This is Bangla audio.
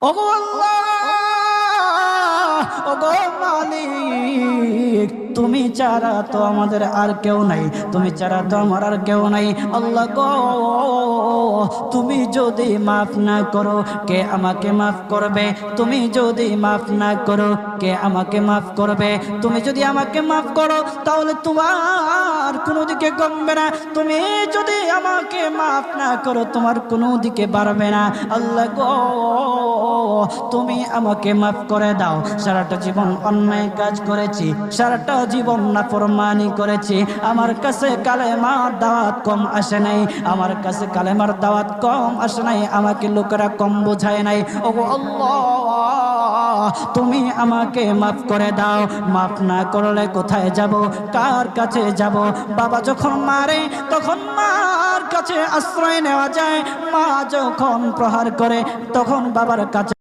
ওগো আল্লাহ, ওগো মালিক, তুমি ছাড়া তো আমাদের আর কেউ নাই, তুমি ছাড়া তো আমার আর কেউ নাই। আল্লাহ গো, তুমি যদি মাফ না করো কে আমাকে মাফ করবে? তুমি যদি মাফ না করো কে আমাকে মাফ করবে? তুমি যদি আমাকে মাফ করো তাহলে তোমার কোনো দিকে কমবে না, তুমি যদি আমাকে মাফ না করো তোমার কোনো দিকে বাড়বে না। আল্লাহ গো, তুমি আমাকে মাফ করে দাও। সারাটা জীবন অন্যায় কাজ করেছি, সারাটা জীবন নাফরমানি করেছি, আমার কাছে কালেমার দাওয়াত কম আসে নাই, আমার কাছে কালেমার দাওয়াত কম আসে নাই, আমাকে লোকেরা কম বোঝায় নাই। ওগো আল্লাহ, তুমি আমাকে মাফ করে দাও। মাফ না করলে কোথায় যাব, কার কাছে যাব? বাবা যখন মারে তখন মার কাছে আশ্রয় নেওয়া যায়, মা যখন প্রহার করে তখন বাবার কাছে